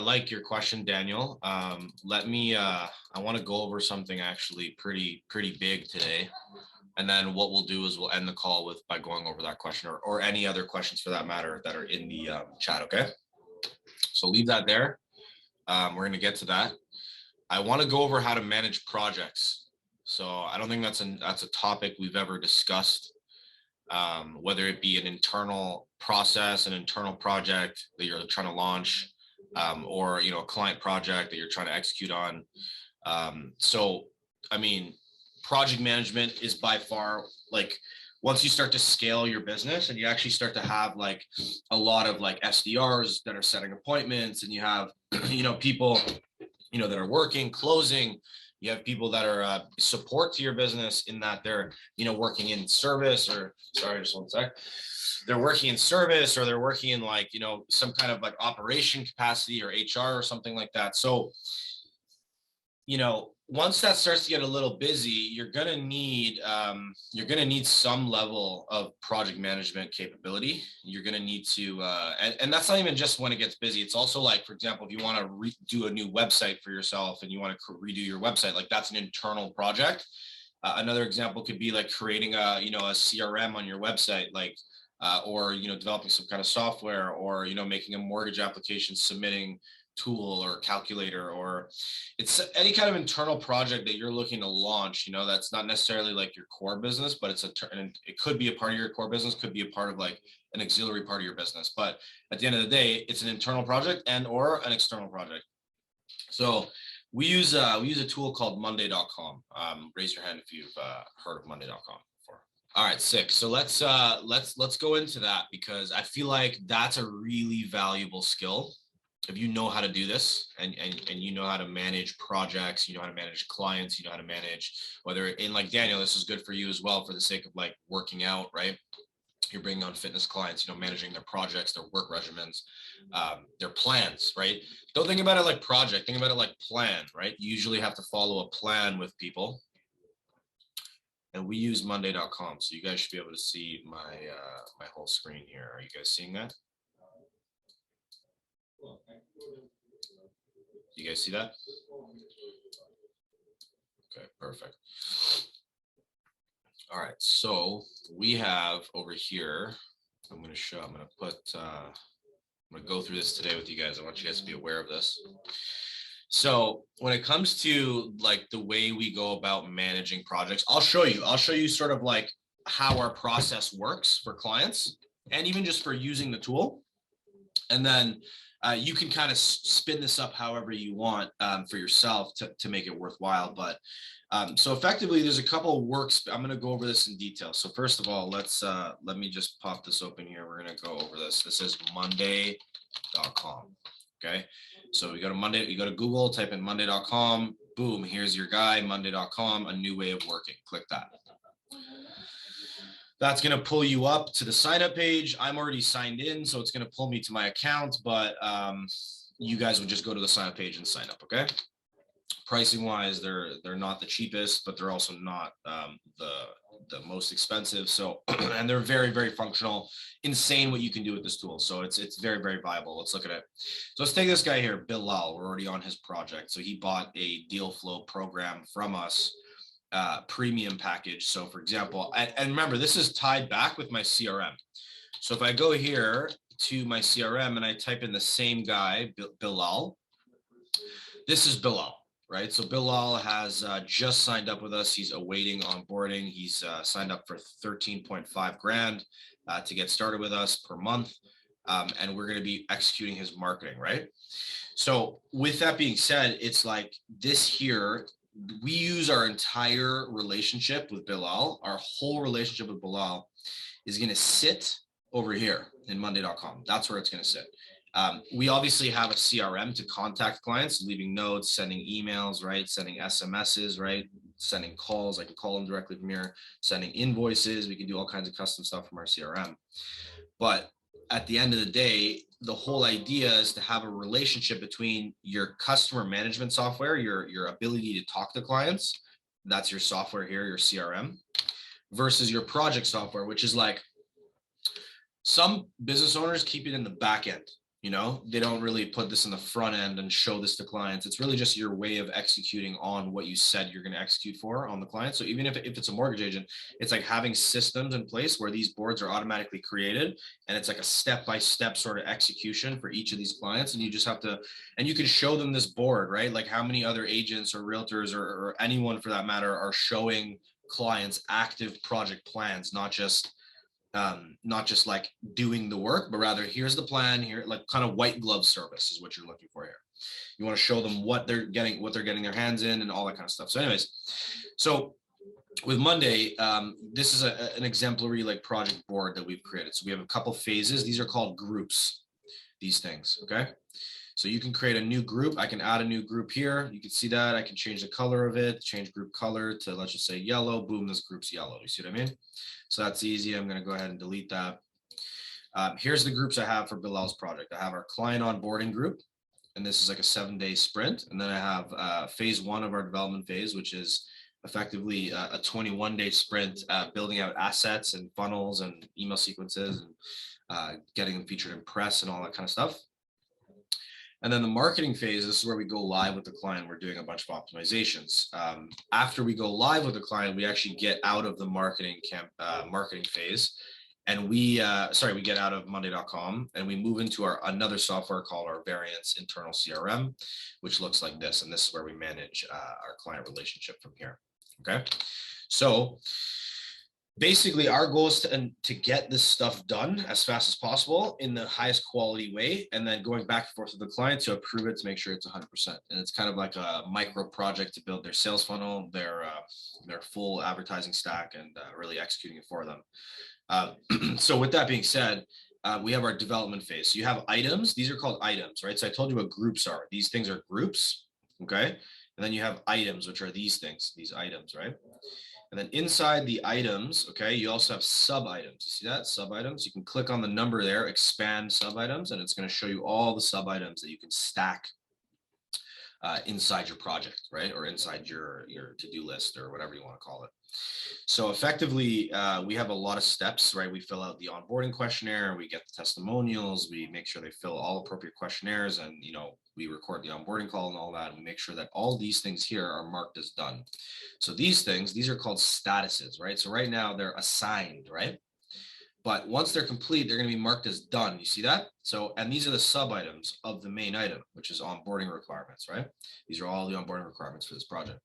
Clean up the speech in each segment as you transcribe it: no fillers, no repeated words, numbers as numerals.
like your question, Daniel. Let me, I want to go over something actually pretty big today. And then what we'll do is we'll end the call by going over that question or any other questions for that matter that are in the chat, okay? So leave that there. We're going to get to that. I want to go over how to manage projects. So I don't think that's a topic we've ever discussed, whether it be an internal process, an internal project that you're trying to launch, or a client project that you're trying to execute on. So I mean, project management is by far, like, once you start to scale your business and you actually start to have like a lot of like SDRs that are setting appointments, and you have people that are working, closing. You have people that are support to your business in that they're working in service, or sorry, just one sec. They're working in service, or they're working in like some kind of like operation capacity or HR or something like that. So once that starts to get a little busy, you're gonna need some level of project management capability. You're gonna need to, and that's not even just when it gets busy. It's also like, for example, if you want to redo a new website for yourself and you want to redo your website, like that's an internal project. Another example could be like creating a CRM on your website, like, or developing some kind of software, or making a mortgage application, submitting tool or calculator, or it's any kind of internal project that you're looking to launch, that's not necessarily like your core business, but it could be a part of your core business, could be a part of like an auxiliary part of your business. But at the end of the day, it's an internal project and or an external project. So we use a tool called monday.com. Raise your hand if you've heard of monday.com before. All right, sick. So let's go into that, because I feel like that's a really valuable skill. If you know how to do this, and you know how to manage projects, you know how to manage clients, you know how to manage, whether in like Daniel, this is good for you as well, for the sake of like working out, right? You're bringing on fitness clients, managing their projects, their work regimens, their plans, right? Don't think about it like project, think about it like plan, right? You usually have to follow a plan with people. And we use monday.com. So you guys should be able to see my my whole screen here. Are you guys seeing that? You guys see that? Okay, perfect. All right, so we have over here, I'm going to go through this today with you guys. I want you guys to be aware of this. So when it comes to like the way we go about managing projects, I'll show you sort of like how our process works for clients, and even just for using the tool. And then you can kind of spin this up however you want for yourself to make it worthwhile. But so effectively, there's a couple of works. I'm going to go over this in detail. So first of all, let me just pop this open here. We're going to go over this. This is monday.com. Okay. So we go to Monday, you go to Google, type in monday.com. Boom. Here's your guy, monday.com, a new way of working. Click that. That's going to pull you up to the sign up page. I'm already signed in, so it's going to pull me to my account, but you guys would just go to the sign up page and sign up. Okay. Pricing wise, they're not the cheapest, but they're also not the most expensive. So, and they're very, very functional. Insane what you can do with this tool. So it's very, very viable. Let's look at it. So let's take this guy here, Bilal. We're already on his project. So he bought a deal flow program from us, premium package. So for example, and remember, this is tied back with my CRM. So if I go here to my CRM and I type in the same guy, Bilal, this is Bilal. Right. So Bilal has just signed up with us. He's awaiting onboarding. He's signed up for 13.5 grand to get started with us per month. And we're going to be executing his marketing. Right. So with that being said, it's like this here, we use our entire relationship with Bilal. Our whole relationship with Bilal is going to sit over here in monday.com. That's where it's going to sit. We obviously have a CRM to contact clients, leaving notes, sending emails, right? Sending SMSs, right? Sending calls. I can call them directly from here, sending invoices. We can do all kinds of custom stuff from our CRM. But at the end of the day, the whole idea is to have a relationship between your customer management software, your ability to talk to clients. That's your software here, your CRM, versus your project software, which is like some business owners keep it in the back end. You know, they don't really put this in the front end and show this to clients. It's really just your way of executing on what you said you're going to execute for on the client. So even if it's a mortgage agent, it's like having systems in place where these boards are automatically created, and it's like a step-by-step sort of execution for each of these clients. And you just have to, and you can show them this board, right? Like how many other agents or realtors or anyone for that matter are showing clients active project plans, not just like doing the work, but rather here's the plan here, like kind of white glove service is what you're looking for here. You want to show them what they're getting their hands in and all that kind of stuff. So anyways, so with Monday, this is an exemplary like project board that we've created. So we have a couple phases. These are called groups, these things. Okay. So you can create a new group. I can add a new group here. You can see that I can change the color of it, change group color to, let's just say yellow. Boom, this group's yellow. You see what I mean? So that's easy. I'm going to go ahead and delete that. Here's the groups I have for Bilal's project. I have our client onboarding group, and this is like a 7-day sprint. And then I have phase 1 of our development phase, which is effectively a 21-day sprint, building out assets and funnels and email sequences and getting them featured in press and all that kind of stuff. And then the marketing phase, this is where we go live with the client. We're doing a bunch of optimizations. After we go live with the client, we actually get out of the marketing phase, and we get out of Monday.com and we move into another software called our Variance internal CRM, which looks like this. And this is where we manage our client relationship from here. Okay, so basically, our goal is to get this stuff done as fast as possible in the highest quality way, and then going back and forth with the client to approve it to make sure it's 100%. And it's kind of like a micro project to build their sales funnel, their full advertising stack, and really executing it for them. So with that being said, we have our development phase. So you have items. These are called items, right? So I told you what groups are. These things are groups, okay? And then you have items, which are these things, these items, right? And then inside the items, okay, you also have sub items. You see that? Sub items. You can click on the number there, expand sub items, and it's going to show you all the sub items that you can stack inside your project, right? Or inside your to-do list or whatever you want to call it. So effectively, we have a lot of steps, right? We fill out the onboarding questionnaire, we get the testimonials, we make sure they fill all appropriate questionnaires, and we record the onboarding call and all that, and we make sure that all these things here are marked as done. So these are called statuses, right? So right now they're assigned, right? But once they're complete, they're going to be marked as done. You see that? So, and these are the sub items of the main item, which is onboarding requirements, right? These are all the onboarding requirements for this project.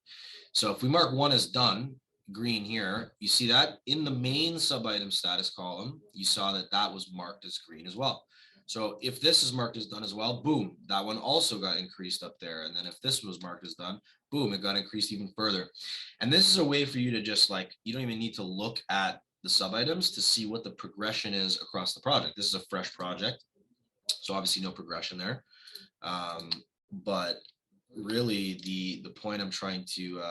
So if we mark one as done, green here, you see that in the main sub item status column, you saw that was marked as green as well. So if this is marked as done as well, boom, that one also got increased up there. And then if this was marked as done, boom, it got increased even further. And this is a way for you to just you don't even need to look at the sub items to see what the progression is across the project. This is a fresh project, so obviously no progression there. But really the point I'm trying to,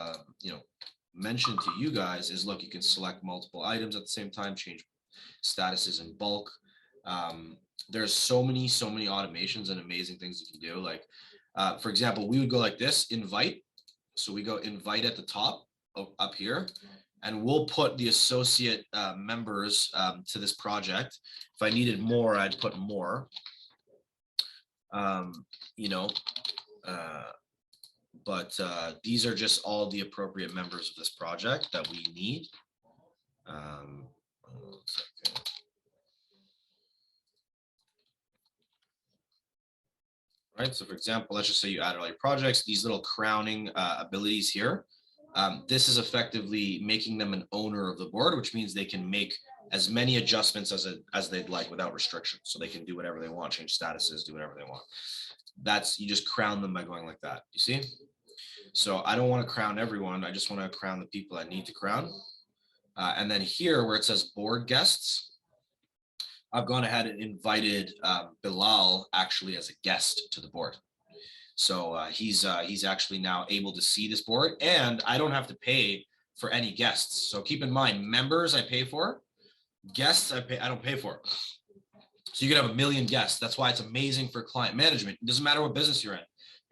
mention to you guys is, look, you can select multiple items at the same time, change statuses in bulk. There's so many automations and amazing things you can do. Like, for example, we would go like this, invite. So we go invite at the top up here, and we'll put the associate members to this project. If I needed more, I'd put more, but these are just all the appropriate members of this project that we need. Right, so for example, let's just say you added all your projects, these little crowning abilities here. This is effectively making them an owner of the board, which means they can make as many adjustments as they'd like without restrictions. So they can do whatever they want, change statuses, do whatever they want. You just crown them by going like that, you see? So I don't want to crown everyone. I just want to crown the people I need to crown. And then here where it says board guests, I've gone ahead and invited Bilal actually as a guest to the board. So he's actually now able to see this board, and I don't have to pay for any guests. So keep in mind, members I pay for, guests I don't pay for. So you could have 1 million guests. That's why it's amazing for client management. It doesn't matter what business you're in.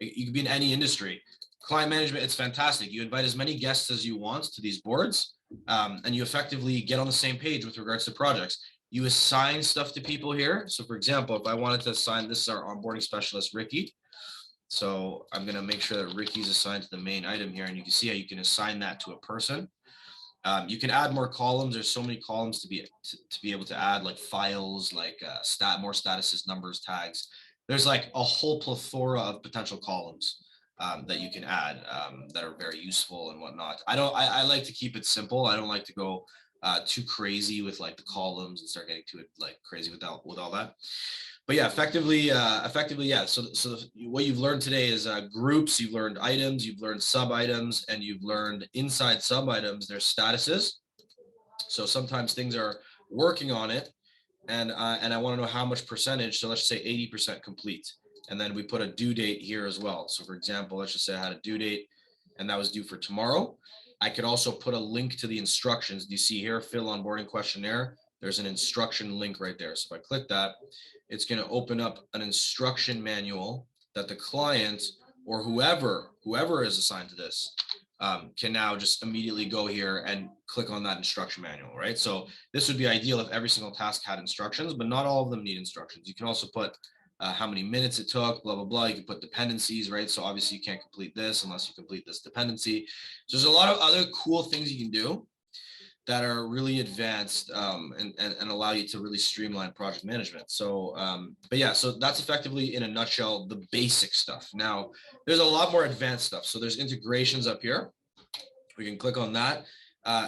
You could be in any industry. Client management, it's fantastic. You invite as many guests as you want to these boards, and you effectively get on the same page with regards to projects. you assign stuff to people here. So for example, if I wanted to assign, this is our onboarding specialist, Ricky. So I'm going to make sure that Ricky's assigned to the main item here. And you can see how you can assign that to a person. You can add more columns. There's so many columns to be able to add, like files, like more statuses, numbers, tags. There's like a whole plethora of potential columns that you can add that are very useful and whatnot. I like to keep it simple. I don't like to go too crazy with like the columns and start getting too like crazy with all that. But yeah, effectively, yeah. So what you've learned today is groups. You've learned items. You've learned sub items, and you've learned inside sub items there's statuses. So sometimes things are working on it, and I want to know how much percentage. So let's just say 80% complete, and then we put a due date here as well. So for example, let's just say I had a due date, and that was due for tomorrow. I could also put a link to the instructions. Do you see here, fill onboarding questionnaire? There's an instruction link right there. So if I click that, it's going to open up an instruction manual that the client or whoever is assigned to this can now just immediately go here and click on that instruction manual, right? So this would be ideal if every single task had instructions, but not all of them need instructions. You can also put how many minutes it took, blah, blah, blah. You can put dependencies, right? So obviously you can't complete this unless you complete this dependency. So there's a lot of other cool things you can do that are really advanced and allow you to really streamline project management. So, but yeah, so that's effectively in a nutshell, the basic stuff. Now, there's a lot more advanced stuff. So there's integrations up here. We can click on that.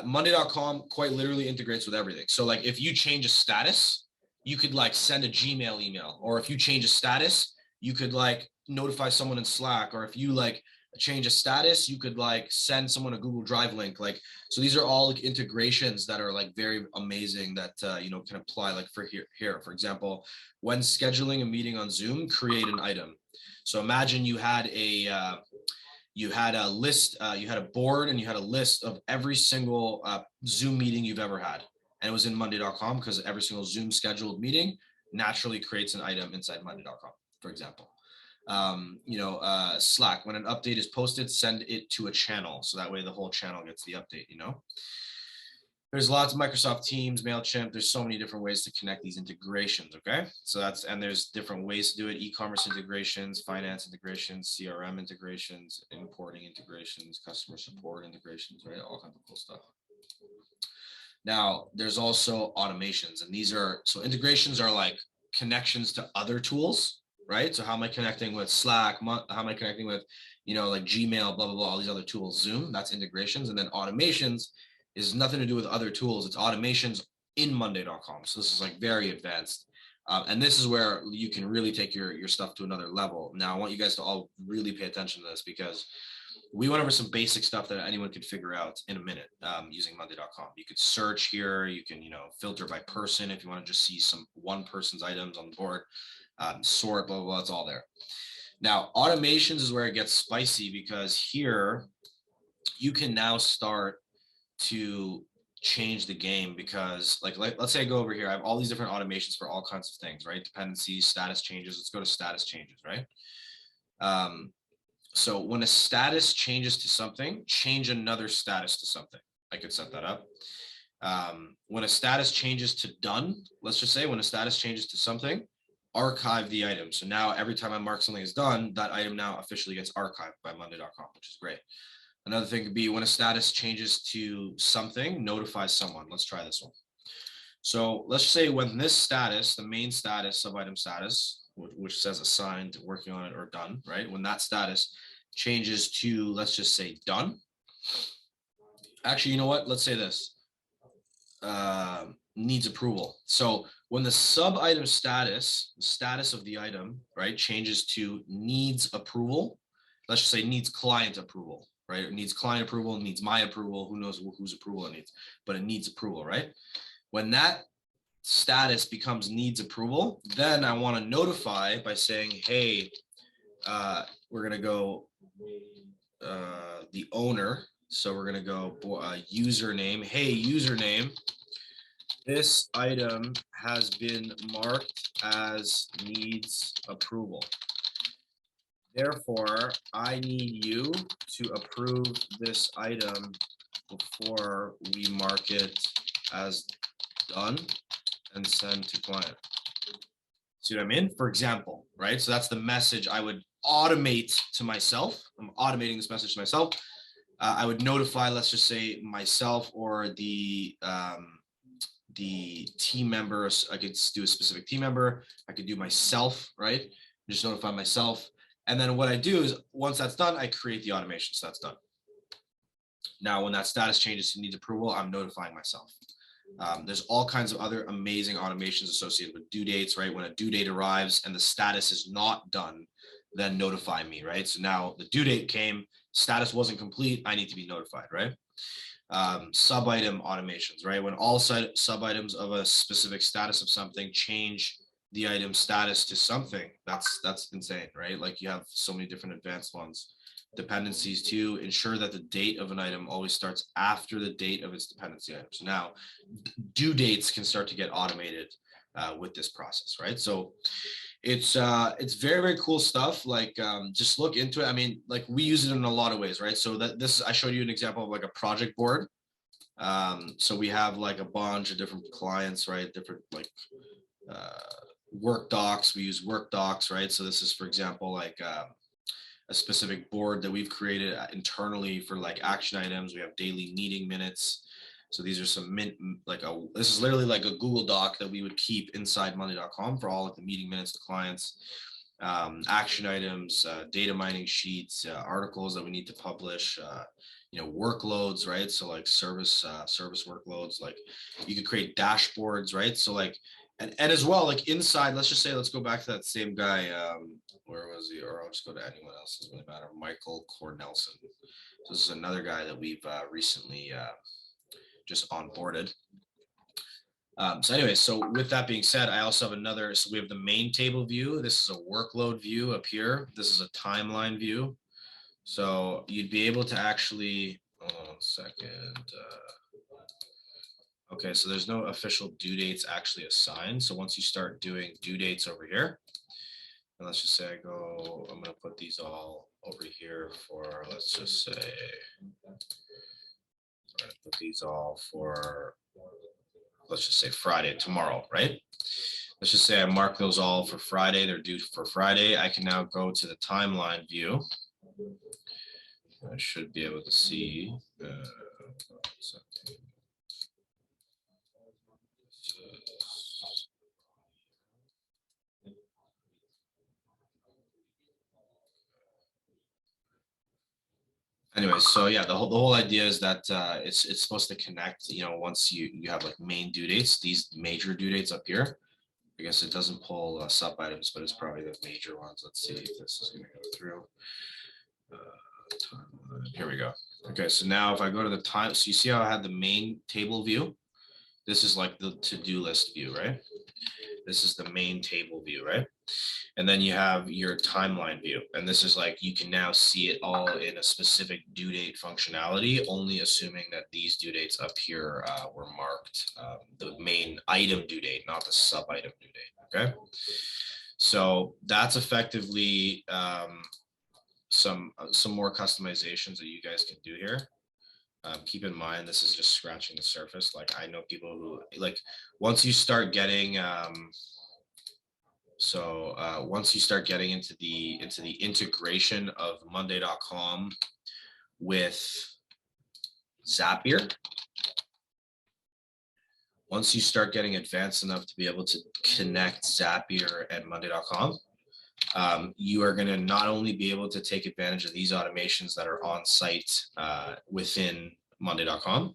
Monday.com quite literally integrates with everything. So like if you change a status, you could like send a Gmail email, or if you change a status, you could like notify someone in Slack, or if you like change a status, you could like send someone a Google Drive link. Like, so these are all like integrations that are like very amazing that, you know, can apply like for here, for example, when scheduling a meeting on Zoom, create an item. So imagine you had a list, you had a board and you had a list of every single Zoom meeting you've ever had. And it was in Monday.com because every single Zoom scheduled meeting naturally creates an item inside Monday.com, for example. You know, Slack, when an update is posted, send it to a channel. So that way the whole channel gets the update, you know. There's lots of Microsoft Teams, MailChimp. There's so many different ways to connect these integrations, okay? So and there's different ways to do it. E-commerce integrations, finance integrations, CRM integrations, importing integrations, customer support integrations, right? All kinds of cool stuff. Now, there's also automations, and these are, so integrations are like connections to other tools, right? So how am I connecting with Slack? How am I connecting with, you know, like Gmail, blah, blah, blah, all these other tools, Zoom, that's integrations. And then automations is nothing to do with other tools. It's automations in Monday.com. So this is like very advanced. And this is where you can really take your stuff to another level. Now, I want you guys to all really pay attention to this because we went over some basic stuff that anyone could figure out in a minute using Monday.com. You could search here. You can, you know, filter by person if you want to just see one person's items on the board. Sort, blah, blah, blah, it's all there. Now, automations is where it gets spicy because here you can now start to change the game because like let's say I go over here. I have all these different automations for all kinds of things, right? Dependencies, status changes. Let's go to status changes, right? So when a status changes to something, change another status to something. I could set that up. When a status changes to done, let's just say when a status changes to something, archive the item. So now every time I mark something as done, that item now officially gets archived by Monday.com, which is great. Another thing could be when a status changes to something, notify someone. Let's try this one. So let's say when this status, the main status, sub-item status, which says assigned, working on it, or done, right? When that status changes to, let's just say done. Actually, you know what? Let's say this. Needs approval. So when the sub-item status, the status of the item, right, changes to needs approval, let's just say needs client approval, right? It needs client approval, needs my approval, who knows whose approval it needs, but it needs approval, right? When that status becomes needs approval, then I want to notify by saying, hey, we're going to go the owner. So we're going to go username. Hey, username, this item has been marked as needs approval. Therefore, I need you to approve this item before we mark it as done. and send to client. See what I mean? For example, right? So that's the message I would automate to myself. I'm automating this message to myself. I would notify, let's just say myself or the team members. I could do a specific team member. I could do myself, right? Just notify myself. And then what I do is once that's done, I create the automation. So that's done. Now, when that status changes to needs approval, I'm notifying myself. There's all kinds of other amazing automations associated with due dates, right? When a due date arrives and the status is not done, then notify me, right? So now the due date came, status wasn't complete, I need to be notified, right? Sub-item automations, right? When all sub-items of a specific status of something change the item status to something, that's insane, right? Like you have so many different advanced ones. Dependencies to ensure that the date of an item always starts after the date of its dependency item. So now due dates can start to get automated with this process, right? So it's very, very cool stuff. Like just look into it. I mean, like we use it in a lot of ways, right? So that I showed you an example of like a project board. So we have like a bunch of different clients, right? Different like work docs. We use work docs, right? So this is, for example, like a specific board that we've created internally for like action items. We have daily meeting minutes. So these are some this is literally like a Google Doc that we would keep inside Monday.com for all of the meeting minutes to clients, action items, data mining sheets, articles that we need to publish, workloads, right? So like service workloads, like you could create dashboards, right? So like, and as well, like inside, let's just say, let's go back to that same guy. Where was he? Or I'll just go to anyone else. Doesn't really matter. Michael Cornelson. So this is another guy that we've recently just onboarded. So anyway, so with that being said, I also have another. So we have the main table view. This is a workload view up here. This is a timeline view. So you'd be able to actually, hold on 1 second. Okay, so there's no official due dates actually assigned. So once you start doing due dates over here, and let's just say I'm going to put these all over here for, let's just say, I'm going to put these all for, let's just say Friday, tomorrow, right? Let's just say I mark those all for Friday. They're due for Friday. I can now go to the timeline view. I should be able to see something. Anyway, so yeah, the whole idea is that it's supposed to connect. Once you have like main due dates, these major due dates up here. I guess it doesn't pull sub items, but it's probably the major ones. Let's see if this is going to go through. Here we go. Okay, so now if I go to the time, so you see how I had the main table view. This is like the to-do list view, right? This is the main table view, right? And then you have your timeline view. And this is like, you can now see it all in a specific due date functionality, only assuming that these due dates up here were marked the main item due date, not the sub item due date, okay? So that's effectively some more customizations that you guys can do here. Keep in mind, this is just scratching the surface. Like I know people who like, once you start getting, once you start getting into the integration of Monday.com with Zapier, once you start getting advanced enough to be able to connect Zapier and Monday.com, you are going to not only be able to take advantage of these automations that are on site within Monday.com,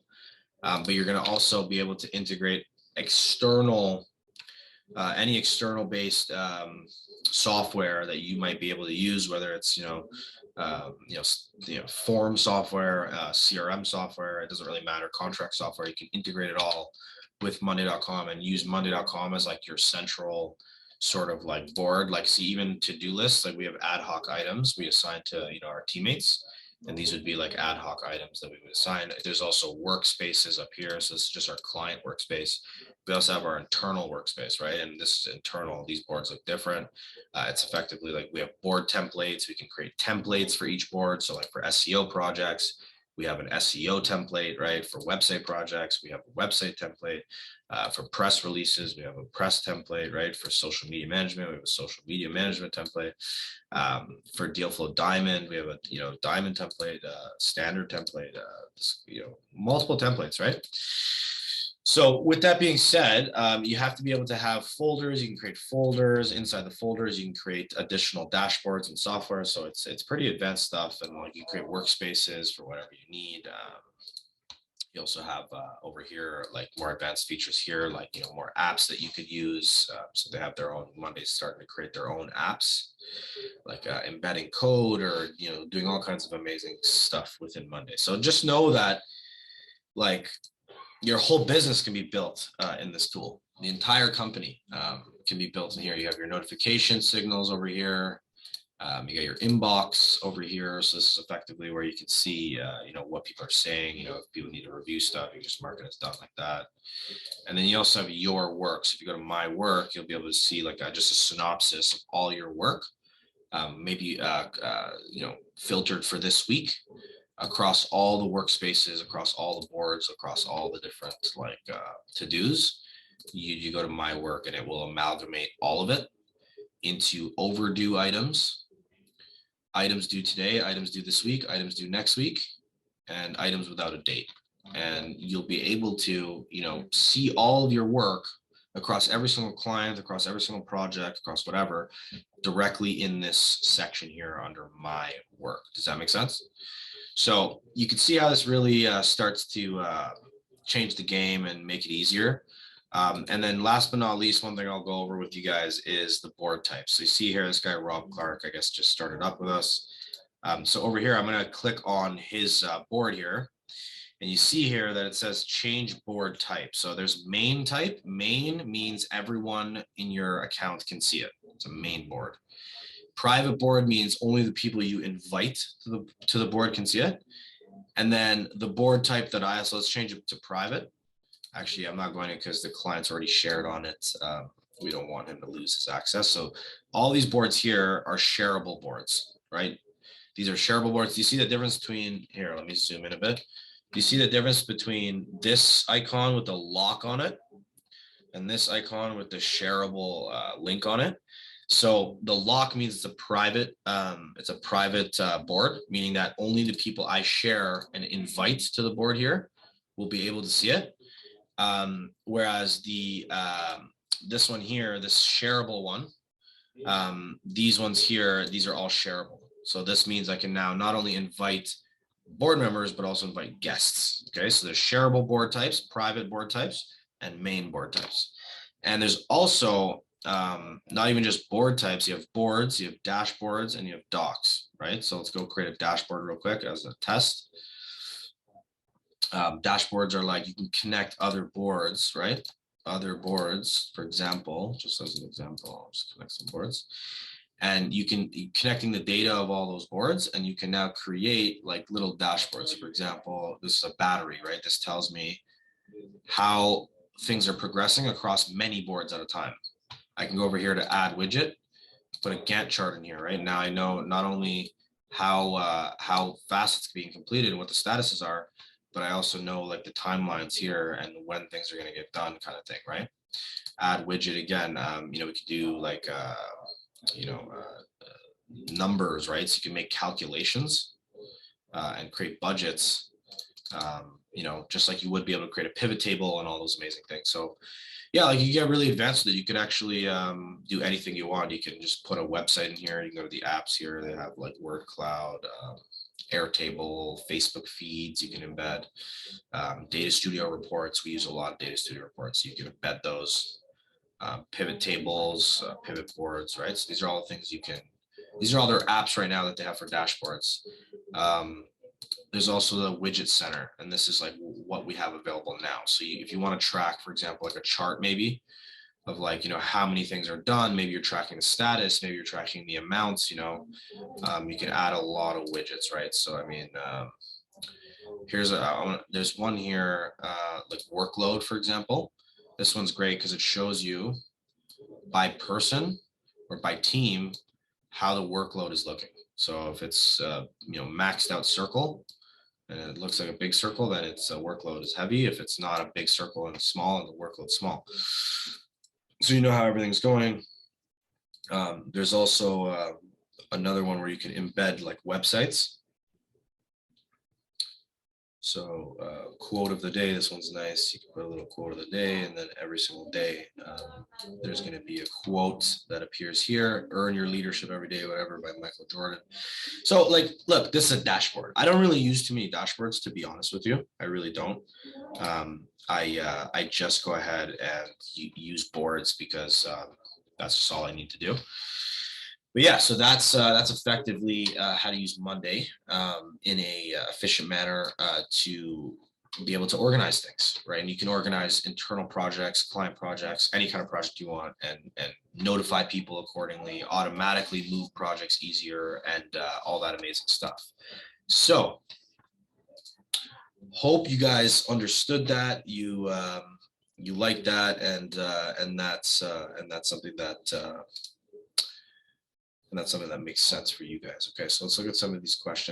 but you're going to also be able to integrate external, any external based software that you might be able to use, whether it's form software, CRM software. It doesn't really matter. Contract software. You can integrate it all with Monday.com and use Monday.com as like your central sort of like board. Like, see, even to-do lists, like we have ad hoc items we assign to our teammates, and these would be like ad hoc items that we would assign. There's also workspaces up here, so this is just our client workspace. We also have our internal workspace, right? And this is internal. These boards look different. It's effectively like we have board templates. We can create templates for each board. So like for SEO projects, We have an SEO template, right? For website projects, we have a website template. For press releases, we have a press template, right? For social media management, we have a social media management template. For Dealflow Diamond, we have a Diamond template, standard template, multiple templates, right? So with that being said, you have to be able to have folders. You can create folders. Inside the folders, you can create additional dashboards and software. So it's pretty advanced stuff, and like you create workspaces for whatever you need. You also have over here like more advanced features here, like more apps that you could use. So they have their own. Monday's starting to create their own apps, like embedding code or doing all kinds of amazing stuff within Monday. So just know that like your whole business can be built in this tool. The entire company can be built in here. You have your notification signals over here. You got your inbox over here. So this is effectively where you can see, what people are saying. If people need to review stuff, you just mark it as done like that. And then you also have your work. So if you go to my work, you'll be able to see like just a synopsis of all your work, maybe filtered for this week across all the workspaces, across all the boards, across all the different like to-dos. You go to my work and it will amalgamate all of it into overdue items, items due today, items due this week, items due next week, and items without a date. And you'll be able to, see all of your work across every single client, across every single project, across whatever, directly in this section here under my work. Does that make sense? So you can see how this really starts to change the game and make it easier. And then last but not least, one thing I'll go over with you guys is the board types. So you see here, this guy, Rob Clark, I guess just started up with us. So over here, I'm going to click on his board here. And you see here that it says change board type. So there's main type. Main means everyone in your account can see it. It's a main board. Private board means only the people you invite to the board can see it. And then the board type that so let's change it to private. Actually, I'm not going to because the client's already shared on it. We don't want him to lose his access. So all these boards here are shareable boards, right? These are shareable boards. Do you see the difference between here? Let me zoom in a bit. Do you see the difference between this icon with the lock on it and this icon with the shareable link on it? So the lock means it's a private board, meaning that only the people I share and invite to the board here will be able to see it. Whereas this one here, this shareable one, these ones here, these are all shareable. So this means I can now not only invite board members, but also invite guests. Okay, so there's shareable board types, private board types, and main board types. And there's also not even just board types. You have boards, you have dashboards, and you have docs, right? So let's go create a dashboard real quick as a test. Dashboards are like you can connect other boards, right? Other boards, for example, just as an example, I'll just connect some boards. And you can connecting the data of all those boards, and you can now create like little dashboards. For example, this is a battery, right? This tells me how things are progressing across many boards at a time. I can go over here to add widget, put a Gantt chart in here, right? Now I know not only how fast it's being completed and what the statuses are, but I also know like the timelines here and when things are going to get done kind of thing, right? Add widget again, we could do like, numbers, right? So you can make calculations and create budgets, just like you would be able to create a pivot table and all those amazing things. So yeah, like you get really advanced with it. You could actually do anything you want. You can just put a website in here. You can go to the apps here. They have like Word Cloud, Airtable, Facebook feeds. You can embed Data Studio reports. We use a lot of Data Studio reports. You can embed those. Pivot tables, pivot boards, right? So these are all the things these are all their apps right now that they have for dashboards. There's also the Widget Center, and this is like what we have available now. So if you want to track, for example, like a chart maybe of like, how many things are done, maybe you're tracking the status, maybe you're tracking the amounts, you can add a lot of widgets, right? So, I mean, there's one here, like workload, for example. This one's great because it shows you by person or by team how the workload is looking. So if it's maxed out circle and it looks like a big circle, then its workload is heavy. If it's not a big circle and small, and the workload's small. So you know how everything's going. There's also another one where you can embed like websites. So quote of the day, this one's nice. You can put a little quote of the day, and then every single day there's going to be a quote that appears here. Earn your leadership every day, whatever, by Michael Jordan. So like, look, this is a dashboard. I don't really use too many dashboards, to be honest with you. I really don't. I just go ahead and use boards because that's just all I need to do. But yeah, so that's effectively how to use Monday in a efficient manner to be able to organize things, right? And you can organize internal projects, client projects, any kind of project you want, and notify people accordingly, automatically move projects easier, and all that amazing stuff. So hope you guys understood that, you like that, and that's something that makes sense for you guys. Okay, so let's look at some of these questions.